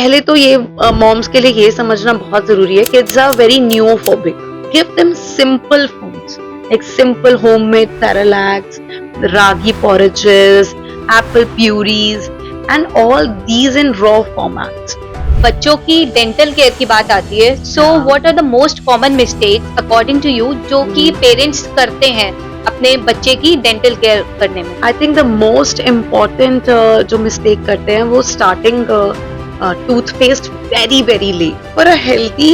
पहले तो ये मॉम्स के लिए ये समझना बहुत जरूरी है, kids are very neophobic. Give them simple foods like simple homemade cerelacs, ragi porridges, apple purees, and all these in raw formats. बच्चों की डेंटल केयर की बात आती है, so what are the most common mistakes according to you जो कि parents करते हैं अपने बच्चे की डेंटल केयर करने में? I think the most important जो mistake करते हैं वो starting toothpaste very late. For a healthy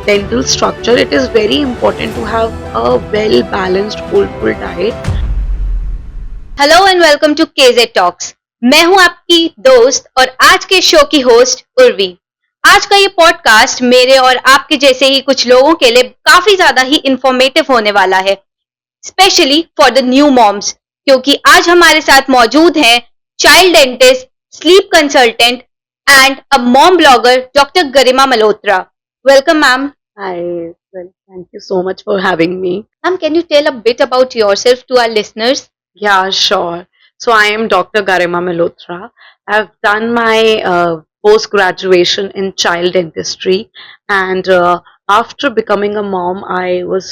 dental structure, it is very important to have a well balanced whole food diet. Hello and welcome to KJ talks. मैं हूं आपकी दोस्त और आज के शो की होस्ट उर्वी. आज का ये पॉडकास्ट मेरे और आपके जैसे ही कुछ लोगों के लिए काफी ज्यादा ही इंफॉर्मेटिव होने वाला है, specially for the new moms, क्योंकि आज हमारे साथ मौजूद हैं child dentist, sleep consultant and a mom blogger doctor Garima Malhotra. Welcome ma'am. Hi, well, thank you so much for having me. Ma'am, can you tell a bit about yourself to our listeners? Yeah, sure. So I am Dr. Garima Malhotra. I've done my post-graduation in child dentistry, and after becoming a mom, I was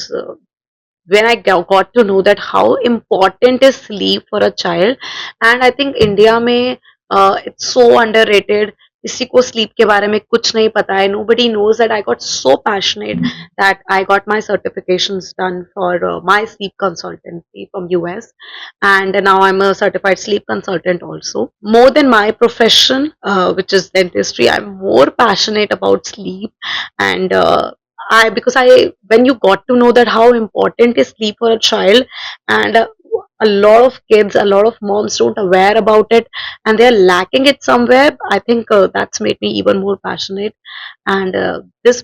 when I got to know that how important is sleep for a child, and I think India में it's so underrated. किसी को sleep के बारे में कुछ नहीं पता है. Nobody knows that I got so passionate that I got my certifications done for my sleep consultancy from US, and now I'm a certified sleep consultant also. More than my profession, which is dentistry, I'm more passionate about sleep, and because when you got to know that how important is sleep for a child, and a lot of kids, a lot of moms don't aware about it, and they're lacking it somewhere. I think that's made me even more passionate. And this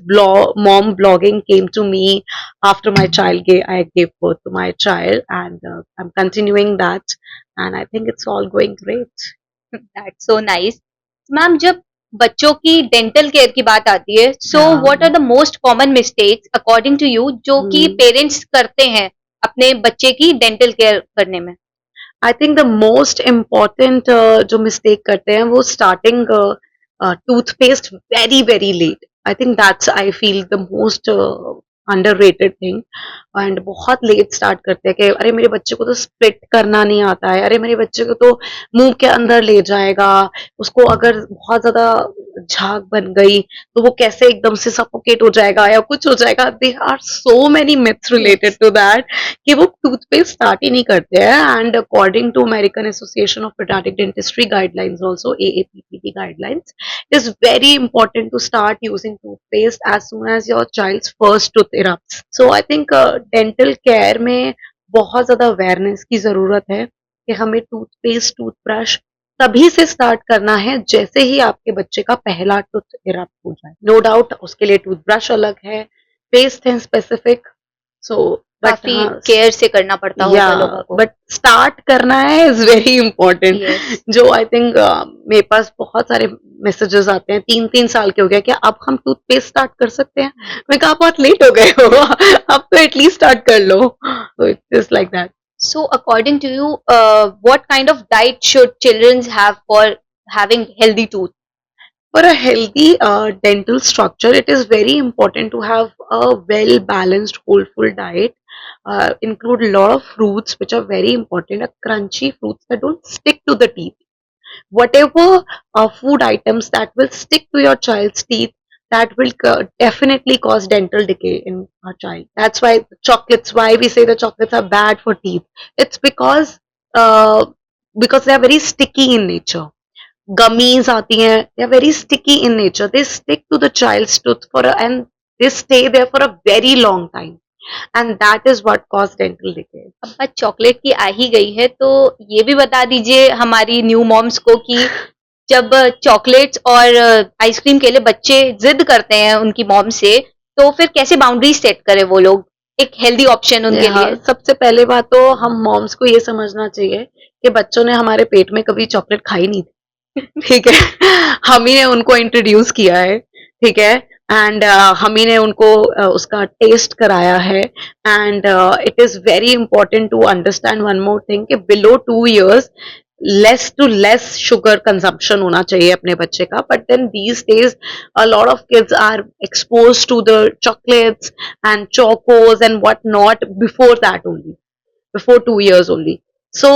mom blogging came to me after I gave birth to my child, and I'm continuing that, and I think it's all going great. That's so nice. Ma'am, जब बच्चों की dental care की बात आती है, so what are the most common mistakes according to you जो कि parents करते हैं अपने बच्चे की डेंटल केयर करने में? I think the most important जो mistake करते हैं वो starting toothpaste very late. I think that's I feel the most underrated thing. And बहुत लेट स्टार्ट करते हैं कि अरे मेरे बच्चे को तो स्प्लिट करना नहीं आता है, अरे मेरे बच्चे को तो मुंह के अंदर ले जाएगा, उसको अगर बहुत ज्यादा झाग बन गई तो वो कैसे एकदम से सफोकेट हो जाएगा या कुछ हो जाएगा. They are so many myths related to that कि वो टूथपेस्ट स्टार्ट ही नहीं करते हैं. And according to American Association of Pediatric Dentistry guidelines also AAPPD guidelines, it is very important to start using toothpaste as soon as your child's first tooth erupts. So I think dental care में बहुत ज्यादा awareness की जरूरत है कि हमें toothpaste toothbrush तभी से स्टार्ट करना है जैसे ही आपके बच्चे का पहला टूथ इरप्ट हो जाए. नो डाउट उसके लिए टूथब्रश अलग है, पेस्ट है स्पेसिफिक, सो काफी केयर से करना पड़ता होगा लोगों को. बट स्टार्ट करना है इज वेरी इंपॉर्टेंट. जो आई थिंक मेरे पास बहुत सारे मैसेजेस आते हैं, 3 साल के हो गए, क्या अब हम टूथपेस्ट स्टार्ट कर सकते हैं? मैं कहा बहुत लेट हो गए हो, अब तो एटलीस्ट स्टार्ट कर लो. So it is like that. So according to you, what kind of diet should children have for having healthy tooth? For a healthy dental structure, it is very important to have a well balanced whole food diet. Include a lot of fruits, which are very important, crunchy fruits that don't stick to the teeth. Whatever food items that will stick to your child's teeth, that will definitely cause dental decay in a child. That's why why we say the chocolates are bad for teeth. It's uh, because they are very sticky in nature. Gummies आती हैं, they are very sticky in nature. They stick to the child's tooth and they stay there for a very long time. And that is what causes dental decay. अब बात chocolate की आ ही गई है तो ये भी बता दीजिए हमारी न्यू मॉम्स को कि जब चॉकलेट्स और आइसक्रीम के लिए बच्चे जिद करते हैं उनकी मॉम से, तो फिर कैसे बाउंड्री सेट करें वो लोग एक हेल्दी ऑप्शन उनके लिए? सबसे पहले बात तो हम मॉम्स को ये समझना चाहिए कि बच्चों ने हमारे पेट में कभी चॉकलेट खाई नहीं थी. ठीक है, हम ही ने उनको इंट्रोड्यूस किया है. ठीक है, एंड हम ही ने उनको उसका टेस्ट कराया है. And it is very important to understand one more thing कि below 2 years less to less sugar consumption होना चाहिए अपने बच्चे का. But then these days a lot of kids are exposed to the chocolates and chocos and what not before that only, before 2 years only. So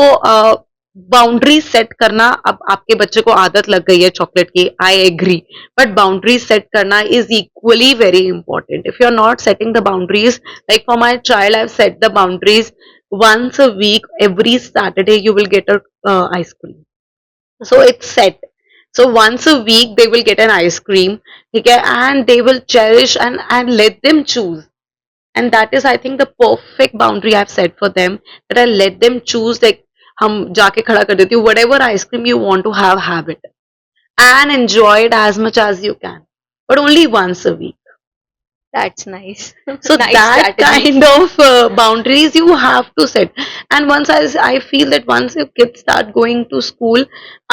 boundary set करना, अब आपके बच्चे को आदत लग गई है चॉकलेट की, I agree, but boundary set करना is equally very important. If you are not setting the boundaries, like for my child I have set the boundaries, once a week, every Saturday you will get a ice cream. So it's set. So once a week they will get an ice cream, okay, and they will cherish and let them choose. And that is, I think, the perfect boundary I've set for them, that I let them choose. Like हम जाके खड़ा कर देती हूँ, whatever ice cream you want to have it and enjoy it as much as you can, but only once a week. That's nice. So Nice that strategy. kind of boundaries you have to set. And once I feel that once your kids start going to school,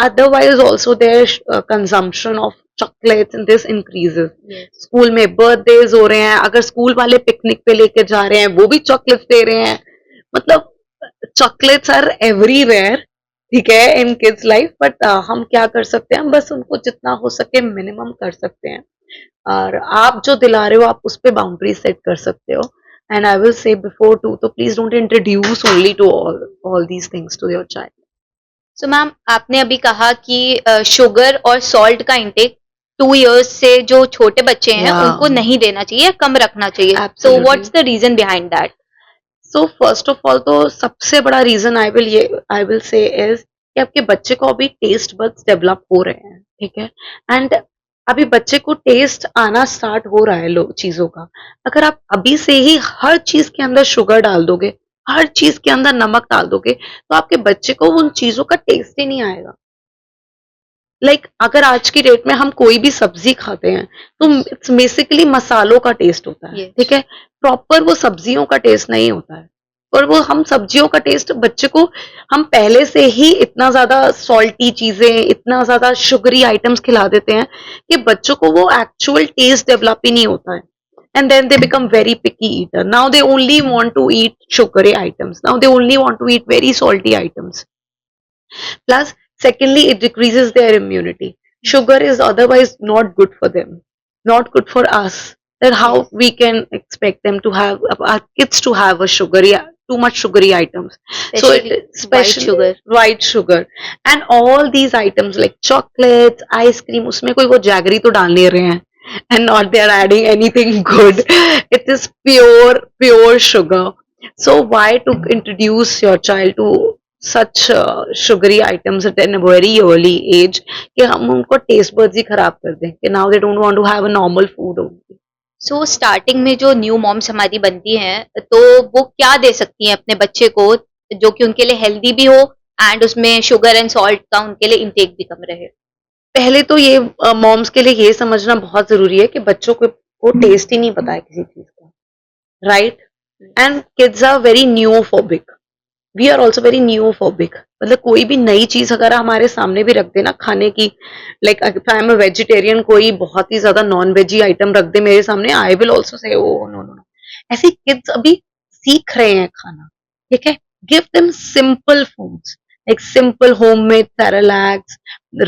otherwise also their consumption of chocolates and this increases. Yes. School में birthdays हो रहे हैं, अगर school वाले picnic पे लेके जा रहे हैं वो भी चॉकलेट्स दे रहे हैं. मतलब चॉकलेट्स आर एवरीवेयर, ठीक है, इन किड्स लाइफ. बट हम क्या कर सकते हैं, हम बस उनको जितना हो सके मिनिमम कर सकते हैं. और आप जो दिला रहे हो आप उस पर बाउंड्री सेट कर सकते हो. And I will say before two, तो please don't introduce only to all these things to your child. So ma'am, आपने अभी कहा कि शुगर और सॉल्ट का इंटेक 2 years से जो छोटे बच्चे हैं Yeah. उनको नहीं देना चाहिए, कम रखना चाहिए. So Absolutely. What's the reason behind that? So first of all तो सबसे बड़ा reason I will say is कि आपके बच्चे को अभी टेस्ट बड्स डेवलप हो रहे हैं, ठीक है. एंड अभी बच्चे को टेस्ट आना स्टार्ट हो रहा है लोग चीजों का. अगर आप अभी से ही हर चीज के अंदर शुगर डाल दोगे, हर चीज के अंदर नमक डाल दोगे, तो आपके बच्चे को उन चीजों का टेस्ट ही नहीं आएगा. लाइक अगर आज की डेट में हम कोई भी सब्जी खाते हैं तो इट्स बेसिकली मसालों का टेस्ट होता है, Yes. ठीक है. प्रॉपर वो सब्जियों का टेस्ट नहीं होता है. और वो हम सब्जियों का टेस्ट बच्चे को हम पहले से ही इतना ज्यादा सॉल्टी चीजें, इतना ज्यादा शुगरी आइटम्स खिला देते हैं कि बच्चों को वो एक्चुअल टेस्ट डेवलप ही नहीं होता है. And then they become very picky eater. Now they only want to eat sugary items. Now they only want to eat very salty items. Plus, secondly, it decreases their immunity. Sugar is otherwise not good for them, not good for us. Then how Yes. we can expect them to have our kids to have a sugary, too much sugary items. Especially white sugar. white sugar, and all these items like chocolates, ice cream, उसमें कोई वो jaggery तो डाल नहीं रहे हैं, and not they are adding anything good. It is pure sugar. So why to introduce your child to such sugary items at a very early age कि हम उनको टेस्ट बड्स ही खराब कर दें कि now they don't want to have a normal food only. So starting में जो new moms हमारी बनती हैं तो वो क्या दे सकती हैं अपने बच्चे को जो कि उनके लिए हेल्दी भी हो एंड उसमें शुगर एंड सॉल्ट का उनके लिए इंटेक भी कम रहे? पहले तो ये मॉम्स के लिए ये समझना बहुत जरूरी है कि बच्चों को टेस्ट ही नहीं पता है किसी चीज का, right. And kids are very neophobic, we are also very neophobic. मतलब कोई भी नई चीज अगर हमारे सामने भी रख देना खाने की, like I am a vegetarian, कोई बहुत ही ज्यादा नॉन वेजी आइटम रख दे मेरे सामने, आई will also say oh no no no. ऐसे किड्स अभी सीख रहे हैं खाना, ठीक है. Give them simple foods like simple homemade cerelacs,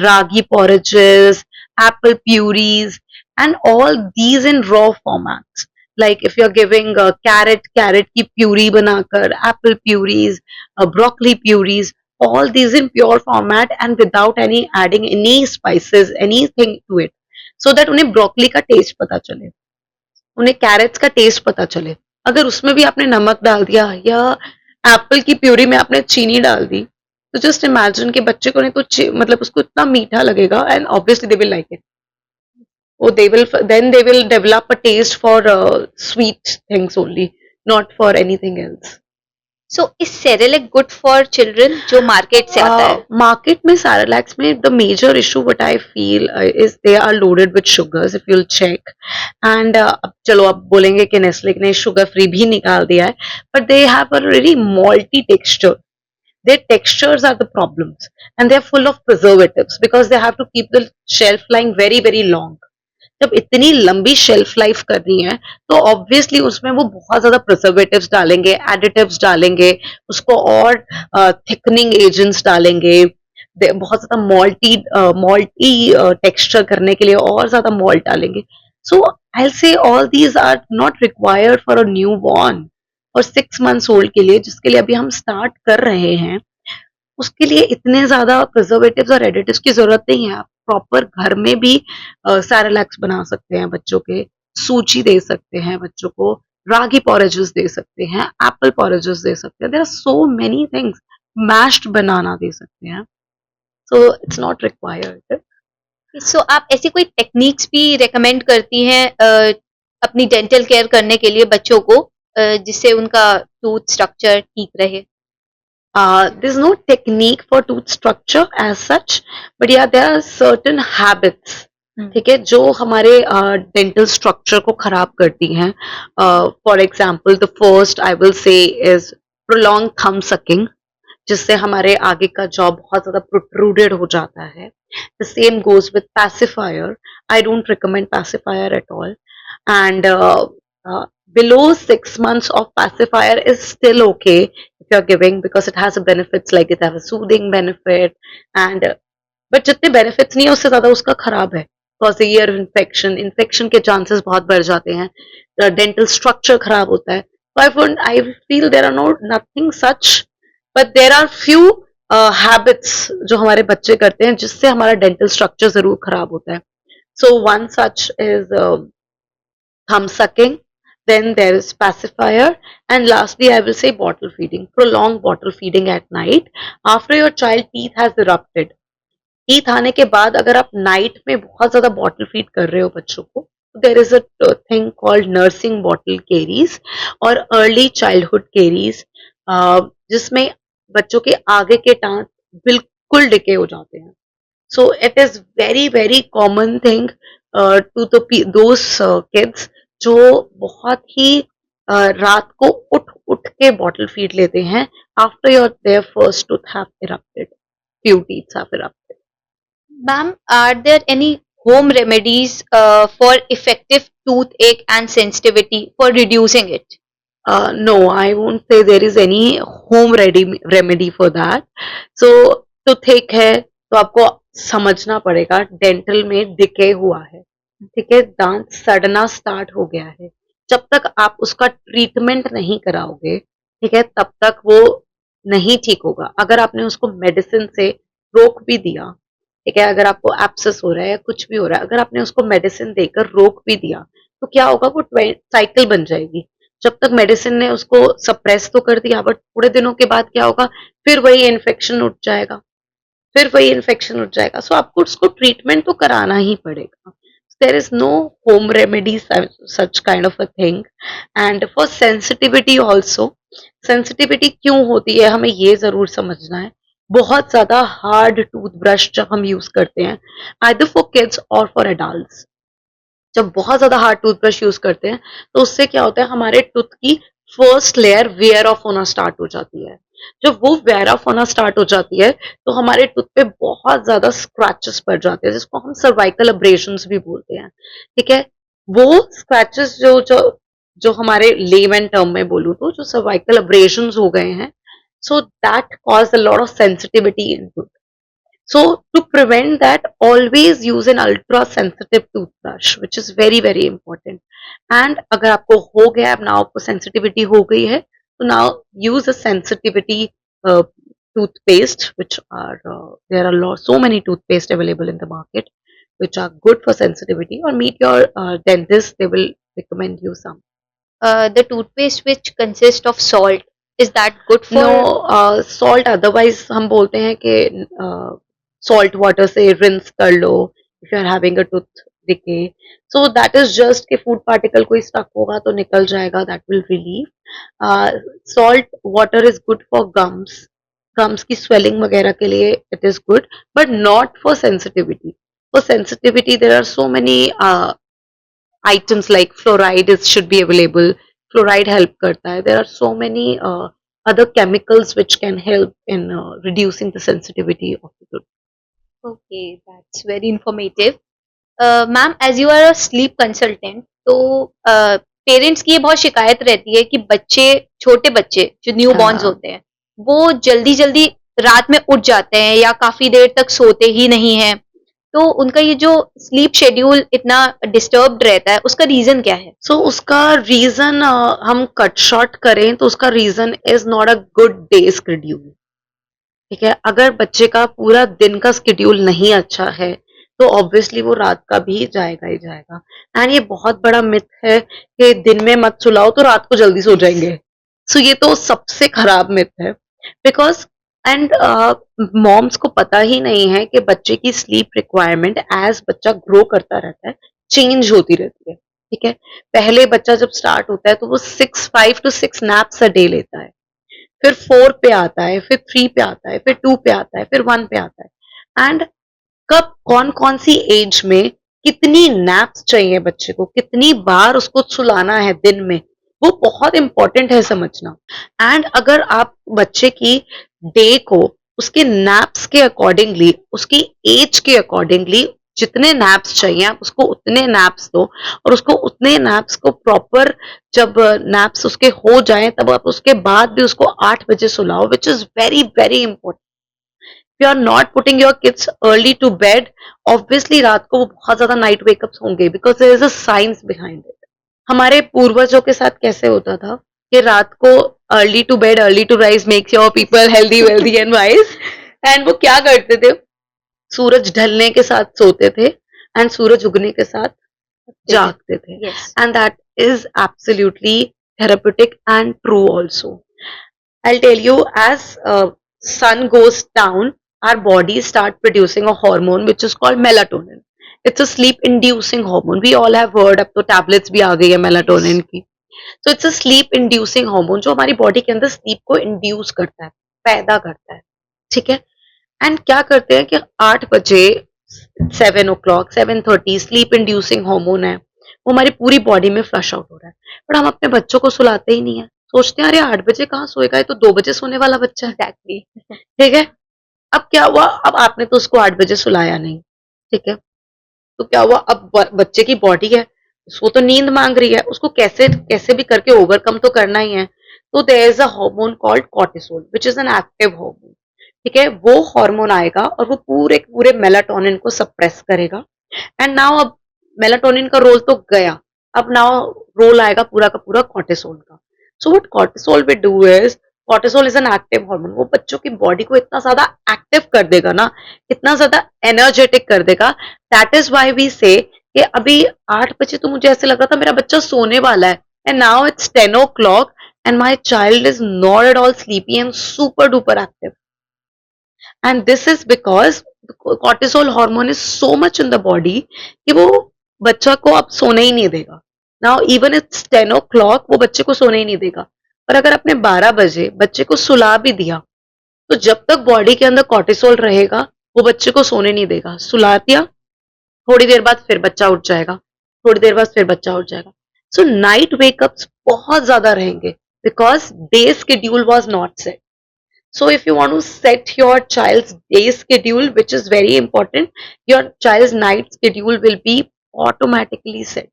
ragi porridges, apple purees, and all these in raw formats. Like if you're giving carrot की puree बनाकर, apple purees, broccoli purees, all these in pure format and without any adding any spices, anything to it, so that उन्हें broccoli का taste पता चले, उन्हें carrots का taste पता चले. अगर उसमें भी आपने नमक डाल दिया या एप्पल की प्यूरी में आपने चीनी डाल दी, तो जस्ट इमेजिन कि बच्चे को नहीं तो मतलब उसको इतना मीठा लगेगा and obviously they will like it. or they will develop a taste for sweet things only, not for anything else. So is Cerelac good for children जो मार्केट से आता है? मार्केट में सैरेलैक्स में the major issue what I feel is they are loaded with sugars, if you'll check. And चलो अब बोलेंगे कि नेस्ले ने शुगर फ्री भी निकाल दिया है, but they have a very multi texture. Their textures are the problems, and they are full of preservatives because they have to keep the shelf life very very long. जब इतनी लंबी shelf life करनी है तो obviously उसमें वो बहुत ज्यादा प्रिजर्वेटिव्स डालेंगे, एडिटिव्स डालेंगे, उसको और थिकनिंग एजेंट्स डालेंगे, बहुत ज्यादा मॉल्टी टेक्सचर करने के लिए और ज्यादा मॉल्ट डालेंगे. So I say all these are not required for a newborn और 6 months ओल्ड के लिए, जिसके लिए अभी हम स्टार्ट कर रहे हैं. उसके लिए इतने ज्यादा प्रिजर्वेटिव्स और एडिटिव्स की जरूरत नहीं है. आप प्रॉपर घर में भी सैरेलैक्स बना सकते हैं बच्चों के, सूजी दे सकते हैं बच्चों को, रागी पॉरेजेस दे सकते हैं, एप्पल पॉरेजेस दे सकते हैं. There are so many things. Mashed banana दे सकते हैं. So it's not required. सो आप ऐसी कोई टेक्निक्स भी रेकमेंड करती हैं अपनी डेंटल केयर करने के लिए बच्चों को, जिससे उनका टूथ स्ट्रक्चर ठीक रहे? There's no technique for tooth structure as such, but yeah, there are certain habits. ठीक है, जो हमारे डेंटल स्ट्रक्चर को खराब करती हैं. For example, the first I will say is prolong thumb sucking, जिससे हमारे आगे का जॉ बहुत ज्यादा प्रोट्रूडेड हो जाता है. The same goes with pacifier. I don't recommend pacifier at all. And below 6 months of pacifier is still okay if you're giving, because it has a benefits, like it has a soothing benefit. And but जितने benefits नहीं है उससे ज्यादा उसका खराब है. cause ear infection के chances बहुत बढ़ जाते हैं. dental structure खराब होता है. So I feel there are nothing such, but there are few habits जो हमारे बच्चे करते हैं जिससे हमारा dental structure जरूर खराब होता है. So one such is thumb sucking. Then there is pacifier, and lastly I will say bottle feeding. Prolonged bottle feeding at night after your child teeth has erupted. Teeth आने के बाद अगर आप night में बहुत ज्यादा बॉटल फीड कर रहे हो बच्चों को, there is a thing called nursing bottle caries और अर्ली चाइल्डहुड केरीज, जिसमें बच्चों के आगे के दांत बिल्कुल डिके हो जाते हैं. So it is very very common thing to those kids जो बहुत ही रात को उठ उठ के बॉटल फीड लेते हैं after your their first tooth have erupted, few teeth have erupted. Ma'am, are there any home remedies for effective toothache and sensitivity for reducing it? No, I won't say there is any home remedy for that. So toothache है तो आपको समझना पड़ेगा dental में decay हुआ है. ठीक है, दांत सड़ना स्टार्ट हो गया है. जब तक आप उसका ट्रीटमेंट नहीं कराओगे, ठीक है, तब तक वो नहीं ठीक होगा. अगर आपने उसको मेडिसिन से रोक भी दिया, ठीक है, अगर आपको एब्सेस हो रहा है या कुछ भी हो रहा है, अगर आपने उसको मेडिसिन देकर रोक भी दिया, तो क्या होगा, वो साइकिल बन जाएगी. जब तक मेडिसिन ने उसको सप्रेस तो कर दिया, बट थोड़े दिनों के बाद क्या होगा, फिर वही इन्फेक्शन उठ जाएगा, फिर वही इन्फेक्शन उठ जाएगा. सो आपको उसको ट्रीटमेंट तो कराना ही पड़ेगा. There is no home remedy such kind of a thing. And for sensitivity also, sensitivity क्यों होती है हमें ये जरूर समझना है. बहुत ज्यादा हार्ड टूथब्रश जब हम यूज करते हैं, आइदर फॉर किड्स और फॉर एडल्ट्स, जब बहुत ज्यादा हार्ड टूथब्रश यूज करते हैं तो उससे क्या होता है, हमारे टूथ की फर्स्ट लेयर वेयर ऑफ होना स्टार्ट हो जाती है. जब वो वेयर ऑफ होना स्टार्ट हो जाती है तो हमारे टूथ पे बहुत ज्यादा स्क्रैचेस पड़ जाते हैं, जिसको हम सर्वाइकल अब्रेशंस भी बोलते हैं. ठीक है, वो स्क्रैचेस जो जो जो हमारे लेमन टर्म में बोलूँ तो जो सर्वाइकल अब्रेशंस हो गए हैं, so that caused a lot of sensitivity in tooth. So to prevent that, always use an ultra sensitive toothbrush, which is very very important. And अगर आपको हो गया, अब now आपको sensitivity हो गई है, तो now use a sensitivity uh, toothpaste, which are there are so many toothpaste available in the market, which are good for sensitivity. Or meet your dentist; they will recommend you some. The toothpaste which consists of salt, is that good for? No, salt otherwise हम बोलते हैं कि salt water से rinse कर लो if you are having a tooth decay. So that is just कि food particle कोई stuck होगा तो निकल जाएगा, that will relieve. Salt water is good for gums. Gums की swelling वगैरह के लिए it is good, but not for sensitivity. For sensitivity there are so many items like fluoride should be available. Fluoride help करता है. There are so many other chemicals which can help in reducing the sensitivity of the tooth. Okay, that's very informative. Ma'am, as you are a sleep consultant, तो parents की ये बहुत शिकायत रहती है कि बच्चे, छोटे बच्चे जो न्यू बॉर्न्स हाँ. होते हैं, वो जल्दी जल्दी रात में उठ जाते हैं या काफी देर तक सोते ही नहीं हैं, तो उनका ये जो स्लीप शेड्यूल इतना डिस्टर्ब्ड रहता है, उसका रीजन क्या है? सो उसका रीजन हम कट शॉर्ट करें तो उसका reason is not a good day schedule. ठीक है, अगर बच्चे का पूरा दिन का शेड्यूल नहीं अच्छा है तो ऑब्वियसली वो रात का भी जाएगा ही जाएगा। एंड ये बहुत बड़ा मिथ है कि दिन में मत सुलाओ तो रात को जल्दी सो जाएंगे। सो ये तो सबसे खराब मिथ है। बिकॉज एंड मॉम्स को पता ही नहीं है कि बच्चे की स्लीप रिक्वायरमेंट एज बच्चा ग्रो करता रहता है चेंज होती रहती है। ठीक है, पहले बच्चा जब स्टार्ट होता है तो वो 5 to 6 नैप्स अ डे लेता है, फिर 4 पे आता है, फिर 3 पे आता है, फिर 2 पे आता है, फिर 1 पे आता है। एंड कब कौन कौन सी एज में कितनी नैप्स चाहिए बच्चे को, कितनी बार उसको सुलाना है दिन में, वो बहुत इंपॉर्टेंट है समझना। एंड अगर आप बच्चे की डे को उसके नैप्स के अकॉर्डिंगली, उसकी एज के अकॉर्डिंगली जितने नैप्स चाहिए आप उसको उतने नैप्स दो, और उसको उतने नैप्स को प्रॉपर, जब नैप्स उसके हो जाएं तब आप उसके बाद भी उसको 8 बजे सुलाओ, which is very very important. You are not putting your kids early to bed, obviously रात को वो बहुत ज्यादा नाइट वेकअप्स होंगे because there is a science behind it. हमारे पूर्वजों के साथ कैसे होता था कि रात को early to bed early to rise makes your people healthy wealthy and wise. And वो क्या करते थे, सूरज ढलने के साथ सोते थे एंड सूरज उगने के साथ जागते थे। Yes. And that is absolutely therapeutic and true also. I'll tell you, as sun goes down, our bodies start producing a hormone which is called melatonin. It's a sleep inducing hormone. We all have heard, अब तो tablets भी आ गई है melatonin की। So it's a sleep inducing hormone जो हमारी body के अंदर स्लीप को इंड्यूस करता है, पैदा करता है। ठीक है, एंड क्या करते हैं कि 8 बजे, 7 o'clock, 7:30 स्लीप इंड्यूसिंग हार्मोन है, वो हमारी पूरी बॉडी में फ्लश आउट हो रहा है, पर हम अपने बच्चों को सुलाते ही नहीं है। सोचते हैं अरे 8 बजे कहाँ सोएगा, ये तो 2 बजे सोने वाला बच्चा है। एग्जैक्टली। ठीक है, अब क्या हुआ, अब आपने तो उसको 8 बजे सुलाया नहीं। ठीक है, तो क्या हुआ, अब बच्चे की बॉडी है, उसको तो नींद मांग रही है, उसको कैसे कैसे भी करके ओवरकम तो करना ही है। तो there is a hormone called cortisol which is an active hormone. ठीक है, वो हार्मोन आएगा और वो पूरे पूरे मेलाटोनिन को सप्रेस करेगा। एंड नाउ अब मेलाटोनिन का रोल तो गया, अब नाउ रोल आएगा पूरा का पूरा कॉर्टिसोल का। So what cortisol will do is, cortisol is an active hormone, वो बच्चों की बॉडी को इतना ज्यादा एक्टिव कर देगा ना, इतना ज्यादा एनर्जेटिक कर देगा। दैट इज वाई वी से कि अभी 8 बजे तो मुझे ऐसे लग रहा था मेरा बच्चा सोने वाला है, and now it's 10 o'clock and my child is not at all sleepy and super duper active. And this is because cortisol hormone is so much in the body कि वो बच्चा को अब सोने ही नहीं देगा। नाउ इवन इट्स 10 o'clock, वो बच्चे को सोने ही नहीं देगा। पर अगर आपने 12 बजे बच्चे को सुला भी दिया तो जब तक बॉडी के अंदर कॉर्टिसोल रहेगा वो बच्चे को सोने नहीं देगा। सुला दिया, थोड़ी देर बाद फिर बच्चा उठ जाएगा, थोड़ी देर बाद फिर बच्चा उठ जाएगा। सो नाइट वेकअप्स बहुत ज्यादा रहेंगे because day schedule was not set. So if you want to set your child's day schedule, which is very important, your child's night schedule will be automatically set.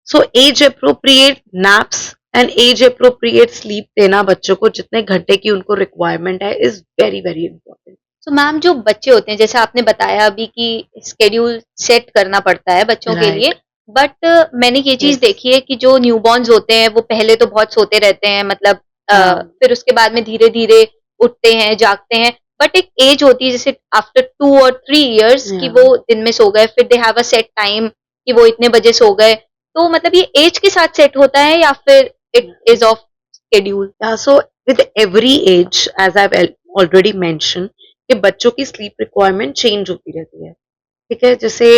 So age appropriate naps and age appropriate sleep देना बच्चों को जितने घंटे की उनको requirement है is very very important. तो ma'am जो बच्चे होते हैं, जैसे आपने बताया अभी कि स्केड्यूल सेट करना पड़ता है बच्चों के Right. लिए, बट मैंने ये चीज Yes. देखी है कि जो न्यूबॉर्न्स होते हैं वो पहले तो बहुत सोते रहते हैं, मतलब हाँ. फिर उसके बाद में धीरे धीरे उठते हैं, जागते हैं, बट एक एज होती है जैसे आफ्टर 2 और 3 years कि Yeah. वो दिन में सो गए, फिर दे हैव अ सेट टाइम कि वो इतने बजे सो गए, तो मतलब ये एज के साथ सेट होता है या फिर it is of schedule? Yeah, so with every age, as I've already mentioned, कि बच्चों की स्लीप रिक्वायरमेंट चेंज होती रहती है। ठीक है, जैसे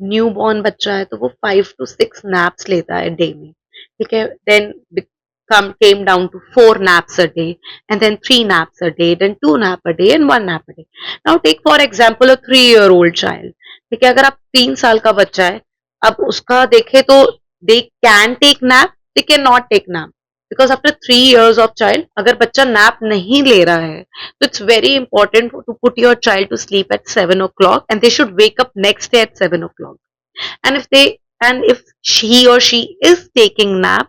न्यू बॉर्न बच्चा है तो वो 5 to 6 नैप्स लेता है डे में। ठीक है, then came down to 4 naps a day, and then 3 naps a day, then 2 naps a day, and 1 nap a day. Now take for example a 3-year-old child. ठीक है, अगर आप 3 साल का बच्चा है, अब उसका देखे तो they can take nap, they cannot take nap. Because after 3 years of child, अगर बच्चा नैप नहीं ले रहा है तो it's very important to put your child to sleep at 7 o'clock, and they should wake up next day at 7 o'clock. And if he or she is taking nap,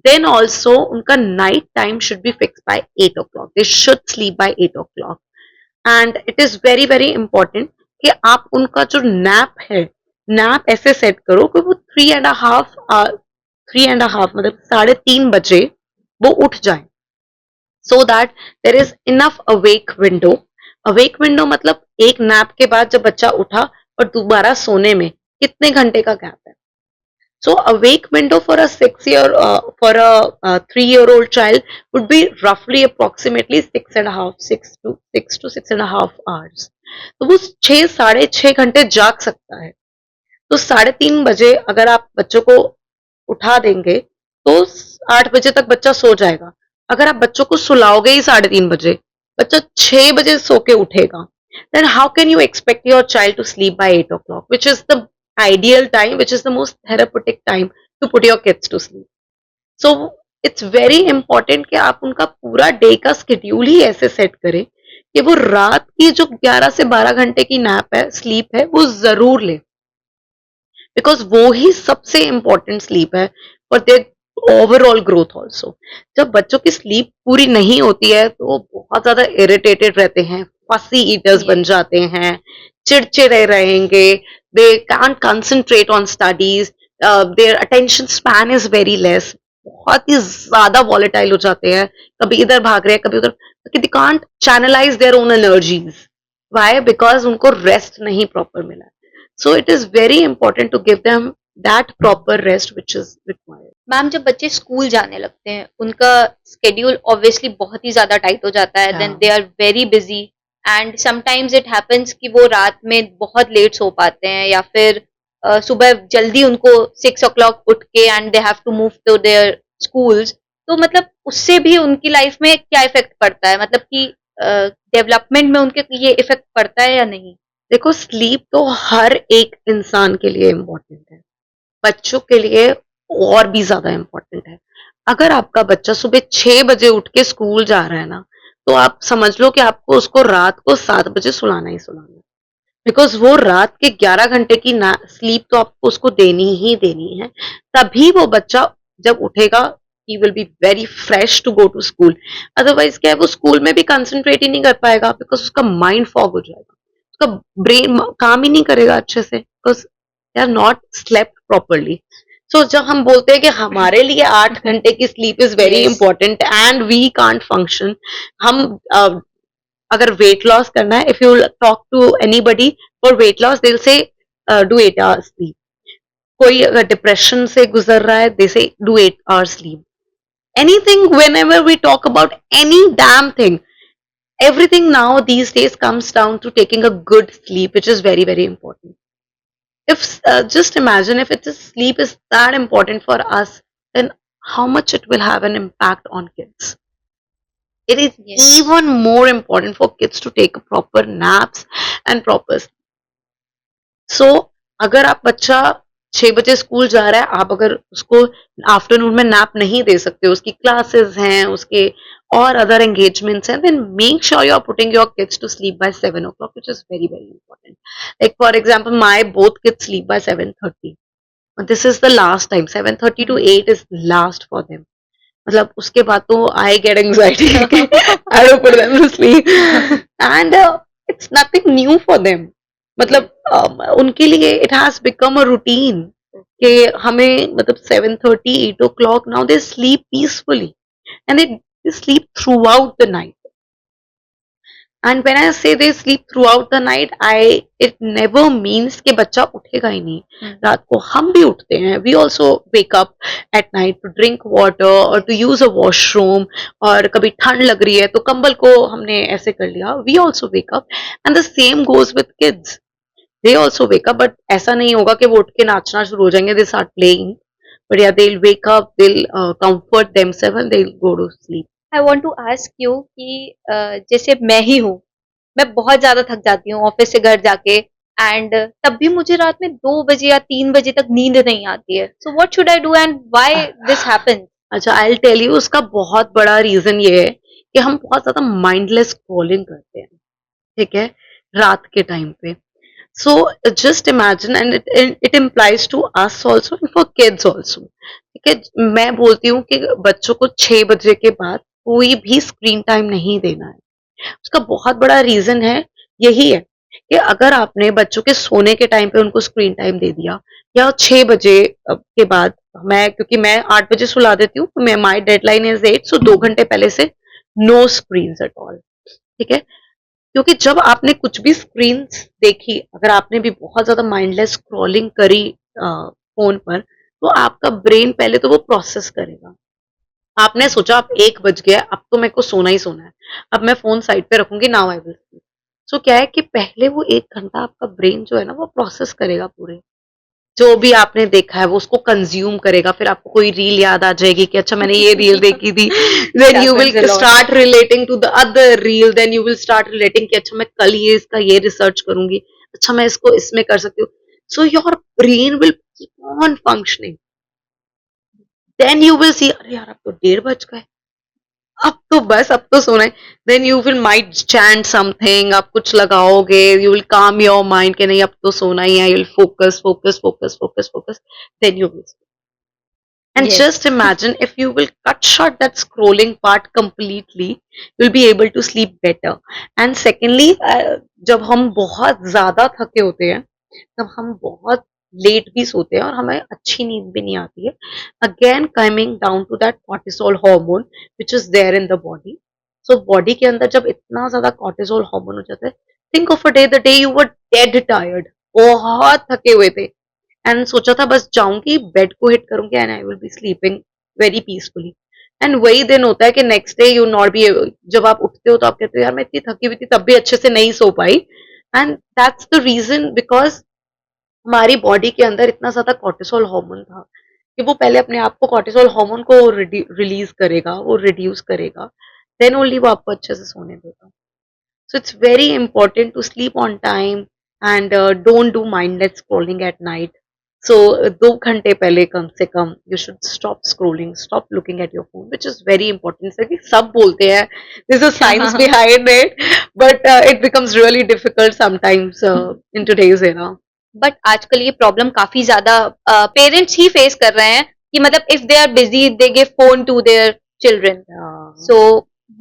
then also उनका night time should be fixed by 8 o'clock. They should sleep by 8 o'clock. And it is very very important कि आप उनका जो nap है, nap ऐसे set करो कि वो 3.5 मतलब 3:30 बजे वो उठ जाए, so that there is enough awake window. Awake window मतलब एक नैप के बाद जब बच्चा उठा और दोबारा सोने में कितने घंटे का गैप है। So awake window for a 6 year for a 3 year old child would be roughly approximately 6.5 6 to 6.5 hours. तो वो 6 साढ़े 6 घंटे जाग सकता है। तो 3:30 बजे अगर आप बच्चों को उठा देंगे तो 8 बजे तक बच्चा सो जाएगा। अगर आप बच्चों को सुलाओगे ही 3:30 बजे, बच्चा 6 बजे सो के उठेगा, then how can you expect your child to sleep by 8 o'clock, which is the ideal time, which is the most therapeutic time to put your kids to sleep. So it's very important कि आप उनका पूरा day का schedule ही ऐसे set करें कि वो रात की जो 11 से 12 घंटे की नैप है, स्लीप है, वो जरूर ले, बिकॉज वो ही सबसे इंपॉर्टेंट स्लीप है for their overall growth also. जब बच्चों की स्लीप पूरी नहीं होती है तो वो बहुत ज्यादा इरिटेटेड रहते हैं, फसी ईटर्स बन जाते हैं, चिड़चिड़े रहेंगे, they can't concentrate on studies, their attention span is very less, बहुत ही ज्यादा वॉलेटाइल हो जाते हैं, कभी इधर भाग रहे हैं कभी उधर, they can't channelize their own energies. Why? Because उनको रेस्ट नहीं प्रॉपर मिला है। So it is very important to give them that proper rest which is required. Ma'am जब बच्चे स्कूल जाने लगते हैं उनका स्केड्यूल ऑब्वियसली बहुत ही ज्यादा टाइट हो जाता है, then they are very busy and sometimes it happens कि वो रात में बहुत लेट सो पाते हैं या फिर सुबह जल्दी उनको 6 o'clock उठ के and they have to move to their schools. तो मतलब उससे भी उनकी लाइफ में क्या इफेक्ट पड़ता है, मतलब कि डेवलपमेंट में उनके ये इफेक्ट पड़ता है या नहीं? देखो, स्लीप तो हर एक इंसान के लिए इम्पोर्टेंट है, बच्चों के लिए और भी ज्यादा इम्पोर्टेंट है। अगर आपका बच्चा सुबह 6 बजे उठ के स्कूल जा रहा है ना, तो आप समझ लो कि आपको उसको रात को 7 बजे सुलाना ही सुलाना है, बिकॉज वो रात के 11 घंटे की स्लीप तो आपको उसको देनी ही देनी है, तभी वो बच्चा जब उठेगा he will be very fresh to go to school. Otherwise क्या है, वो स्कूल में भी कंसंट्रेट ही नहीं कर पाएगा, बिकॉज उसका माइंड फॉग हो जाएगा, उसका ब्रेन काम ही नहीं करेगा अच्छे से, because they are not slept properly. So जब हम बोलते हैं कि हमारे लिए 8 घंटे की sleep is very Yes. Important and we can't function, हम अगर वेट लॉस करना है, if you talk to anybody for weight loss they will say do 8 hours sleep. कोई अगर डिप्रेशन से गुजर रहा है, they say do 8 hours sleep. Anything, whenever we talk about any damn thing, everything now these days comes down to taking a good sleep, which is very very important. If just imagine if it is sleep is that important for us, then how much it will have an impact on kids. It is Yes. even more important for kids to take proper naps and proper sleep. So अगर आप बच्चा 6 बजे school जा रहा है, आप अगर उसको आफ्टरनून में नैप नहीं दे सकते, उसकी क्लासेस हैं, उसके और अदर एंगेजमेंट्स हैं, then make sure you are putting your kids to sleep by 7 o'clock, which is very very important. Like for example, my both kids sleep by 7:30. This is the last time. 7:30 to 8 is last for them. मतलब उसके बाद तो I get anxiety. I don't put them to sleep. And it's nothing new for them. मतलब उनके लिए it has become a routine कि हमें मतलब 7:30 8 o'clock now they sleep peacefully and they sleep throughout the night. And when I say they sleep throughout the night, it never means कि बच्चा उठेगा ही नहीं। रात को हम भी उठते हैं, we also wake up at night to drink water or to use a washroom, और कभी ठंड लग रही है तो कंबल को हमने ऐसे कर लिया, we also wake up, and the same goes with kids. They also wake up, but ऐसा नहीं होगा कि वो उठ के नाचना शुरू हो जाएंगे, they start playing, but yeah, they'll wake up, they'll comfort themselves and they'll go to sleep. I want to ask you कि जैसे मैं ही हूँ, मैं बहुत ज्यादा थक जाती हूँ ऑफिस से घर जाके एंड तब भी मुझे रात में 2 बजे या 3 बजे तक नींद नहीं आती है। So what should I do and why this happens? अच्छा, आई विल टेल यू, उसका बहुत बड़ा रीजन ये है कि हम बहुत ज्यादा माइंडलेस स्क्रॉलिंग करते हैं, ठीक है, रात के टाइम पे। So just imagine, and it implies to us also and for kids also, ठीक है। मैं बोलती हूँ कि बच्चों को 6 बजे के बाद कोई भी स्क्रीन टाइम नहीं देना है, उसका बहुत बड़ा रीज़न है, यही है कि अगर आपने बच्चों के सोने के टाइम पे उनको स्क्रीन टाइम दे दिया या 6 बजे के बाद, मैं क्योंकि मैं 8 बजे सुला देती हूँ, तो मैं माय डेडलाइन इज़ 8, सो 2 घंटे पहले से नो स्क्रीन्स एट ऑल, ठीक है? क्योंकि जब आपने कुछ भी स्क्रीन्स देखी, अगर आपने भी बहुत ज़्यादा माइंडलेस स्क्रॉलिंग करी फ़ोन पर, तो आपका ब्रेन पहले तो वो प्रोसेस करेगा। आपने सोचा अब 1 बज गया, अब तो मेरे को सोना ही सोना है। अब मैं फ़ोन साइड पे रखूँगी, नाउ आई विल स्लीप। सो क्या है कि पहले वो 1 घंटा आपका ब्रेन जो है ना वो प्रोसेस करेगा पूरे। जो भी आपने देखा है वो उसको कंज़्यूम करेगा, फिर आपको कोई रील याद आ जाएगी कि अच्छा मैंने ये रील देखी थी। It then you will happens a lot. Start relating to the other reel, then you will start relating कि अच्छा मैं कल ये इसका ये रिसर्च करूँगी, अच्छा मैं इसको इसमें कर सकती हूँ। So your brain will keep on functioning. Then you will see अरे यार अब तो 1:30 बज गए। अब तो बस अब तो सोना है। Then you will might chant something, आप कुछ लगाओगे, you will calm your mind कि नहीं अब तो सोना ही है, you will focus focus focus focus focus, then you will, and Yes. just imagine if you will cut short that scrolling part completely, you'll be able to sleep better. And secondly, जब हम बहुत ज़्यादा थके होते हैं, तब हम बहुत लेट भी सोते हैं और हमें अच्छी नींद भी नहीं आती है. Again, coming down to that cortisol hormone, which is there in the body. So body के अंदर जब इतना ज़्यादा cortisol hormone हो जाता है, think of a day, the day you were dead tired, बहुत थके हुए थे, एंड सोचा था बस जाऊंगी बेड को हिट करूंगी and I will be sleeping very peacefully. And वही दिन होता है कि next day you not be, जब आप उठते हो तो आप कहते हो यार मैं इतनी थकी हुई थी तब भी अच्छे से नहीं सो पाई. And that's the reason, because हमारी बॉडी के अंदर इतना ज्यादा कॉर्टिसोल हार्मोन था कि वो पहले अपने आप को कॉर्टिसोल हार्मोन को रिलीज करेगा, वो रिड्यूस करेगा, देन ओनली वो आपको अच्छे से सोने देगा. So it's very important to sleep on time and don't do mindless scrolling at night. So 2 घंटे पहले कम से कम you should stop scrolling, stop looking at your phone, which is very important. So कि सब बोलते हैं, there's a science behind it, but it becomes really difficult sometimes in today's era. But आजकल ये problem काफी ज्यादा पेरेंट्स ही face कर रहे हैं कि मतलब if they are busy they give phone to their children, Yeah. सो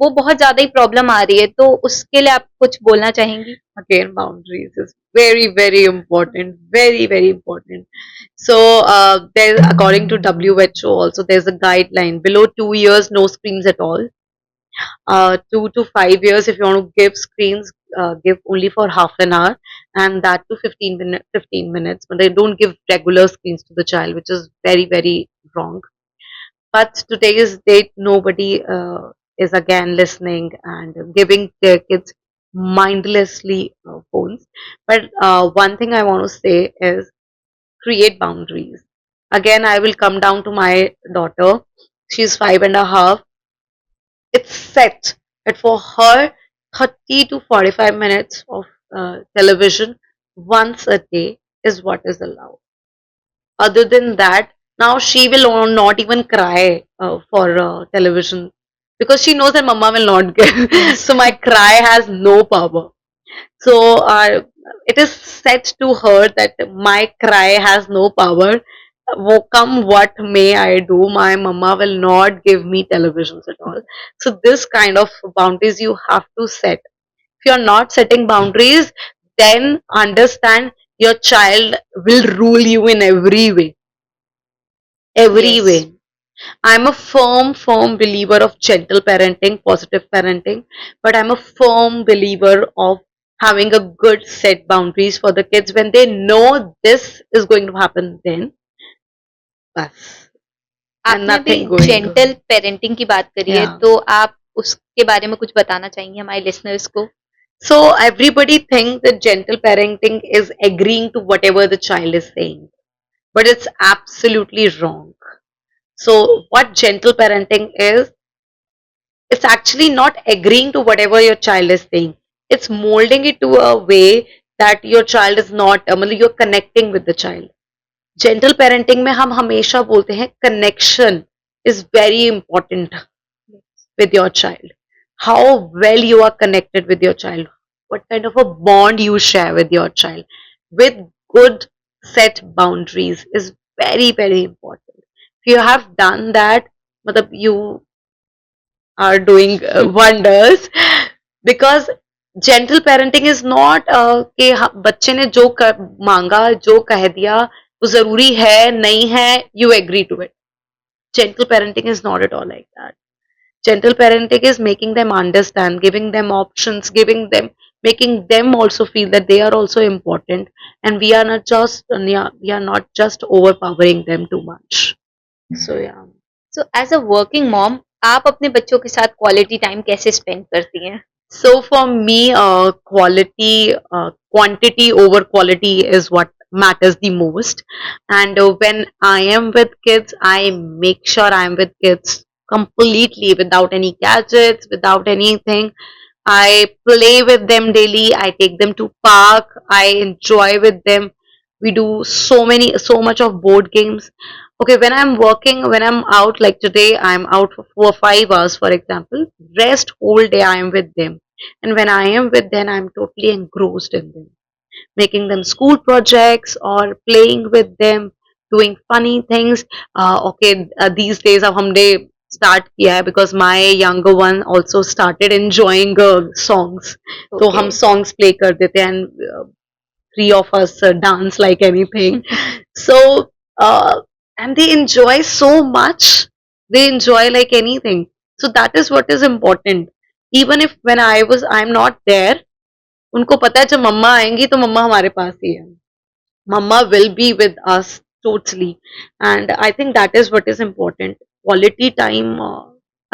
वो बहुत ज्यादा ही प्रॉब्लम आ रही है, तो उसके लिए आप कुछ बोलना चाहेंगी? Again, boundaries is very very important, very very important. So there, according to WHO also, there's a guideline below 2 years no screens at all. 2 to 5 years if you want to give screens, give only for half an hour, and that to 15 minutes, but they don't give regular screens to the child, which is very very wrong. But today's date nobody is again listening and giving their kids mindlessly phones. But one thing I want to say is create boundaries. Again, I will come down to my daughter. She's 5 and a half. It's set that for her 30 to 45 minutes of television once a day is what is allowed. Other than that, now she will not even cry for television because she knows that mama will not give. So my cry has no power. So it is said to her that my cry has no power. Come what may I do, my mama will not give me televisions at all. So this kind of boundaries you have to set. If you're not setting boundaries, then understand your child will rule you in every way. Every Yes. way. I'm a firm believer of gentle parenting, positive parenting, but I'm a firm believer of having a good set boundaries for the kids when they know this is going to happen then. Bas. And आपने अभी nothing going to. Gentle parenting की बात करी है, Yeah. तो आप उसके बारे में कुछ बताना चाहेंगे हमारे लिसनर्स को? So everybody thinks that gentle parenting is agreeing to whatever the child is saying, but it's absolutely wrong. So what gentle parenting is, it's actually not agreeing to whatever your child is saying. It's molding it to a way that your child is not, मतलब you're connecting with the child. Gentle parenting में हम हमेशा बोलते हैं connection is very important with your child. How well you are connected with your child. What kind of a bond you share with your child. With good set boundaries is very, very important. If you have done that, मतलब you are doing wonders. Because gentle parenting is not कि बच्चे ने जो मांगा जो कह दिया वो जरूरी है नहीं है, you agree to it. Gentle parenting is not at all like that. Gentle parenting is making them understand, giving them options, giving them, making them also feel that they are also important, and we are not just, yeah, we are not just overpowering them too much. So yeah. So as a working mom आप अपने बच्चों के साथ quality time कैसे spend करती हैं? So for me, quantity over quality is what matters the most. And when I am with kids, I make sure I am with kids completely without any gadgets, without anything. I play with them daily. I take them to park. I enjoy with them. We do so much of board games. Okay, when I'm working, when I'm out, like today, I'm out for 4 or 5 hours, for example. Rest whole day, I am with them. And when I am with them, I'm totally engrossed in them, making them school projects or playing with them, doing funny things. Okay, these days of हमने start किया है because my younger one also started enjoying songs. तो हम okay. songs play कर देते हैं, and three of us dance like anything. So and they enjoy so much. They enjoy like anything. So that is what is important. Even if when I'm not there, उनको पता है जब मम्मा आएंगी तो मम्मा हमारे पास ही है. Mama will be with us totally, and I think that is what is important. Quality time.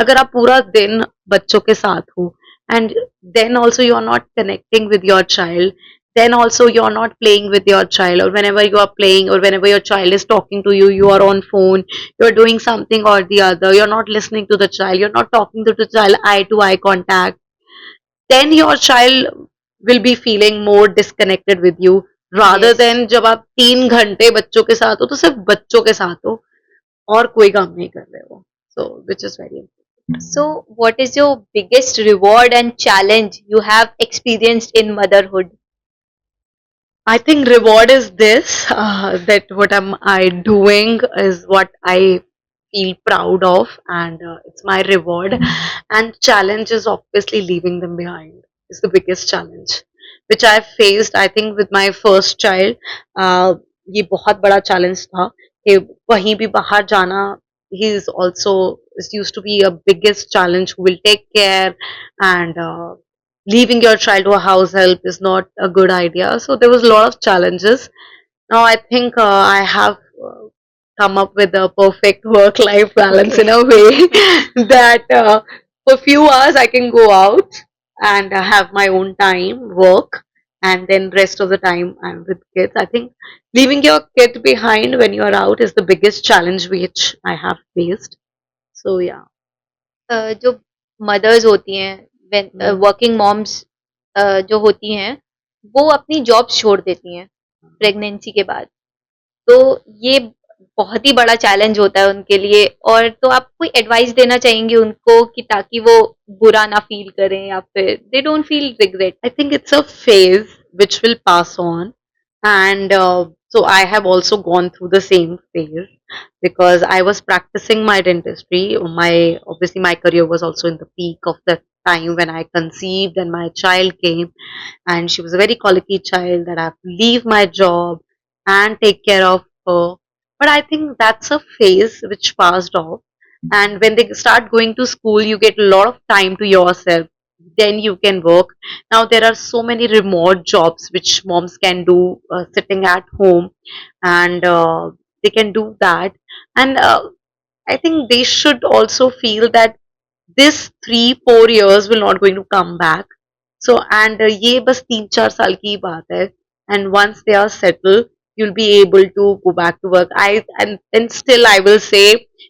अगर आप पूरा दिन बच्चों के साथ हो, and then also you are not connecting with your child, then also you are not playing with your child, or whenever you are playing or whenever your child is talking to you, you are on phone, you are doing something or the other, you're not listening to the child, you're not talking to the child eye to eye contact, then your child will be feeling more disconnected with you, rather yes. than जब आप 3 घंटे बच्चों के साथ हो तो सिर्फ बच्चों के साथ हो और कोई काम नहीं कर रहे हो. So which is very important. So what is your biggest reward and challenge you have experienced in motherhood? I think reward is this, that what am I doing is what I feel proud of, and it's my reward. And challenge is obviously leaving them behind is the biggest challenge, which I faced. I think with my first child, ये बहुत बड़ा challenge था कि कहीं भी बाहर जाना. He is also is used to be a biggest challenge who will take care, and leaving your child to a house help is not a good idea. So there was a lot of challenges. Now I think I have come up with a perfect work-life balance Okay. in a way that for few hours I can go out and have my own time, work, and then rest of the time I'm with kids. I think leaving your kid behind when you're out is the biggest challenge which I have faced. So yeah. जो mother's होती हैं, Mm. Working moms जो होती हैं, वो अपनी jobs छोड़ देती हैं प्रेगनेंसी के बाद. तो ये बहुत ही बड़ा चैलेंज होता है उनके लिए. और तो आप कोई एडवाइस देना चाहेंगे उनको कि ताकि वो बुरा ना फील करें या फिर they don't feel regret? I think it's a phase which will pass on, and so I have also gone through the same phase because I was practicing my dentistry. My obviously my career was also in the peak of the time when I conceived and my child came, and she was a very colicky child that I have to leave my job and take care of her. But I think that's a phase which passed off. And when they start going to school, you get a lot of time to yourself. Then you can work. Now there are so many remote jobs which moms can do sitting at home, and they can do that. And I think they should also feel that this 3 4 years will not going to come back. So and ये बस 3 4 साल की ही बात है. And once they are settled, you'll be able to go back to work. And still I will say,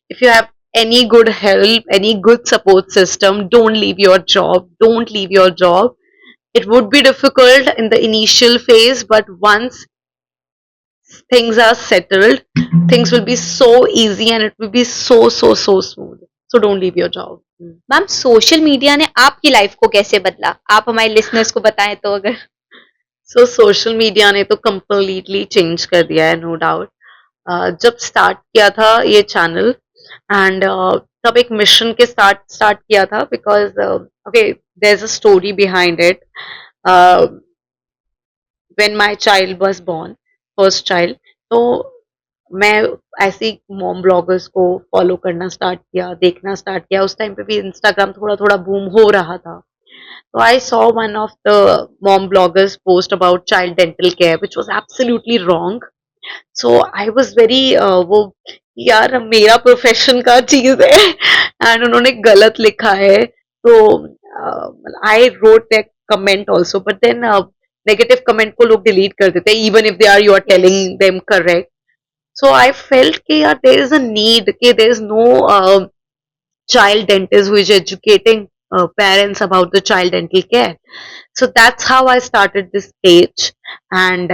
if you have any good help, any good support system, don't leave your job. Don't leave your job. It would be difficult in the initial phase, but once things are settled, things will be so easy and it will be so smooth. So don't leave your job. Ma'am social media ने आपकी life को कैसे बदला? आप हमारे listeners को बताएं तो अगर. सो सोशल मीडिया ने तो कम्प्लीटली चेंज कर दिया है, नो डाउट. जब स्टार्ट किया था ये चैनल, एंड तब एक मिशन के स्टार्ट स्टार्ट किया था because Okay, there's a story behind it. Uh, when my child was born, first child, तो मैं ऐसे ही मॉम ब्लॉगर्स को फॉलो करना स्टार्ट किया, देखना स्टार्ट किया। उस टाइम पे भी इंस्टाग्राम थोड़ा-थोड़ा बूम हो रहा था। So I saw one of the mom bloggers post about child dental care, which was absolutely wrong. So I was very वो यार मेरा प्रोफेशन का चीज है एंड उन्होंने गलत लिखा है तो I wrote that comment also but then negative comment को लोग डिलीट कर देते हैं even if they are you are Yes. Telling them correct so I felt कि यार देयर इज अ नीड कि there is no child dentist who is educating parents about the child dental care. So that's how I started this page, and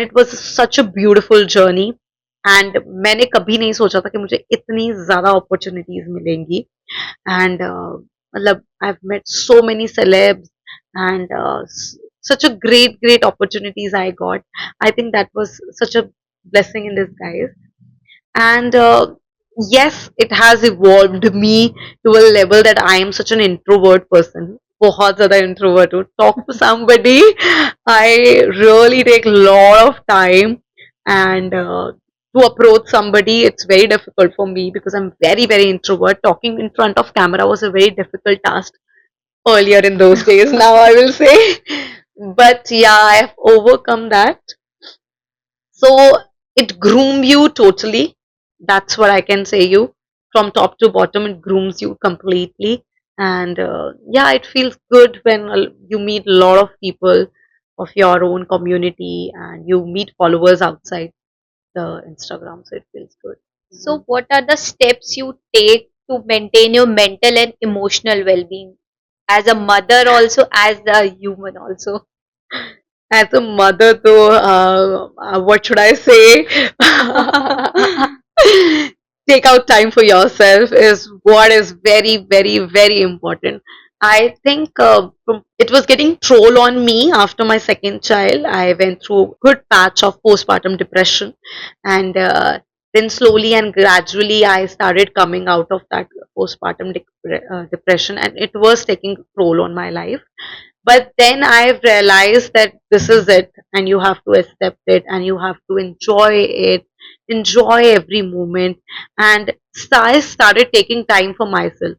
it was such a beautiful journey. And मैंने कभी नहीं सोचा था कि मुझे इतनी ज़्यादा opportunities मिलेंगी. And मतलब I've met so many celebs and such a great opportunities I got. I think that was such a blessing in disguise. And yes, it has evolved me to a level that I am such an introvert person. बहुत ज़्यादा introvert हूँ. Talk to somebody, I really take a lot of time, and to approach somebody, it's very difficult for me because I'm very introvert. Talking in front of camera was a very difficult task earlier in those days. Now I will say, but yeah, I have overcome that. So it groomed you totally. That's what I can say you. From top to bottom, it grooms you completely. And yeah, it feels good when you meet a lot of people of your own community and you meet followers outside the Instagram. So it feels good. So, what are the steps you take to maintain your mental and emotional well-being as a mother, also as a human, also? As a mother, though, what should I say? Take out time for yourself is what is very important. I think it was getting troll on me after my second child. I went through a good patch of postpartum depression, and then slowly and gradually I started coming out of that postpartum depression, and it was taking troll on my life. But then I've realized that this is it, and you have to accept it, and you have to enjoy it, enjoy every moment. And I started taking time for myself.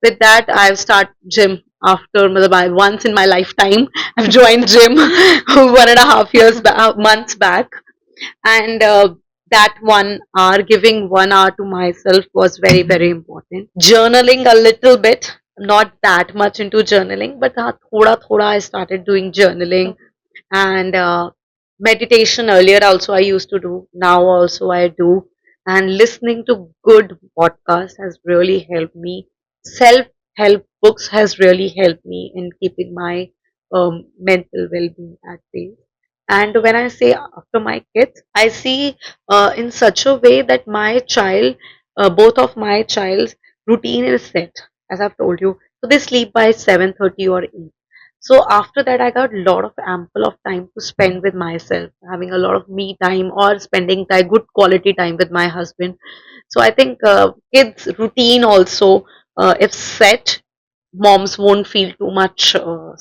With that, I've started gym after once in my lifetime. I've joined gym 1.5 years months back, and that 1 hour, giving 1 hour to myself was very important. Journaling a little bit, not that much into journaling, but thoda thoda I started doing journaling. And meditation earlier also I used to do, now also I do. And listening to good podcasts has really helped me. Self help books has really helped me in keeping my mental well-being at bay. And when I say after my kids, I see in such a way that my child, both of my child's routine is set, as I've told you. So they sleep by 7:30 or 8. So after that, I got a lot of ample of time to spend with myself, having a lot of me time or spending time, good quality time with my husband. So I think kids' routine also, if set, moms won't feel too much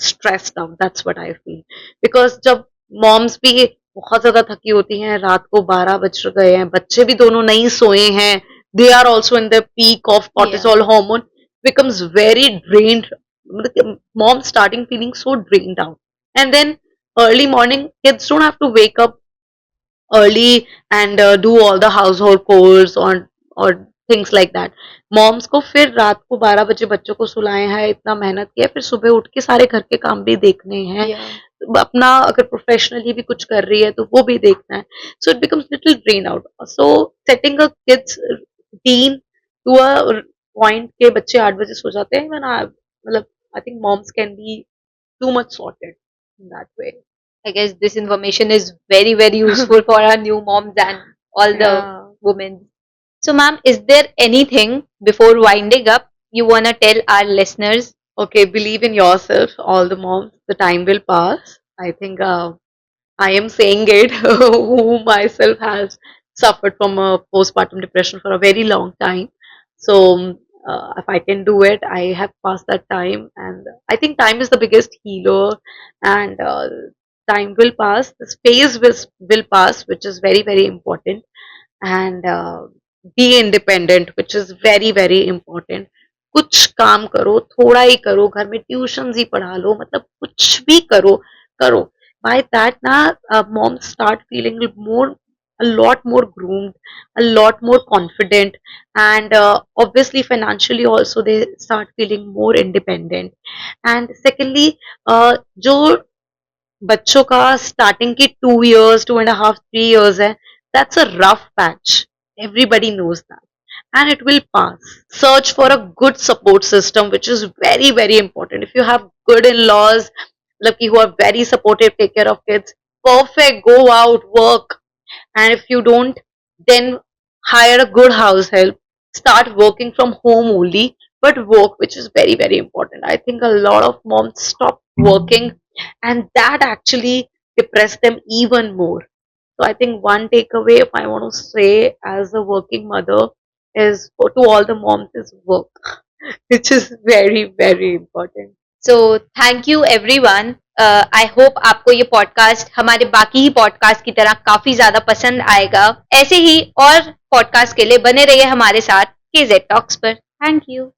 stressed out. That's what I feel. Because जब moms भी बहुत ज़्यादा थकी होती हैं, रात को 12 बज गए हैं, बच्चे भी दोनों नहीं सोए हैं, they are also in the peak of Yeah. cortisol hormone, becomes very drained. मतलब mom starting feeling so drained out. And then early morning, kids don't have to wake up early and do all the household chores or things like that. Moms को फिर रात को 12 बजे बच्चों को सुलाए हैं, इतना मेहनत किया, फिर सुबह उठ के सारे घर के काम भी देखने हैं, Yeah. अपना अगर प्रोफेशनली भी कुछ कर रही है तो वो भी देखना है. So it becomes little drain out. So setting a kids routine to a point के बच्चे 8 बजे सो जाते हैं, मतलब I think moms can be too much sorted in that way. I guess this information is very useful for our new moms and all the Yeah. women. So, ma'am, is there anything before winding up you wanna tell our listeners? Okay, believe in yourself, all the moms. The time will pass. I think I am saying it, who myself has suffered from a postpartum depression for a very long time. So if I can do it, I have passed that time, and I think time is the biggest healer. And time will pass, the space will pass, which is very very important. And be independent, which is very very important. कुछ काम करो, थोड़ा ही करो, घर में tuitions ही पढ़ा लो, मतलब कुछ भी करो, करो. By that ना, moms start feeling more, a lot more groomed, a lot more confident, and obviously financially also they start feeling more independent. And secondly, जो बच्चों का स्टार्टिंग की 2 years, 2.5, 3 years है, that's a rough patch. Everybody knows that. And it will pass. Search for a good support system, which is very, very important. If you have good in-laws, lucky who are very supportive, take care of kids, perfect, go out, work. And if you don't, then hire a good house help. Start working from home only, but work, which is very, very important. I think a lot of moms stop working, and that actually depress them even more. So I think one takeaway, if I want to say as a working mother, is to all the moms is work, which is very, very important. So thank you everyone. I hope आपको ये podcast हमारे बाकी ही podcast की तरह काफी ज्यादा पसंद आएगा. ऐसे ही और पॉडकास्ट के लिए बने रहिए हमारे साथ केजेड टॉक्स पर. Thank you.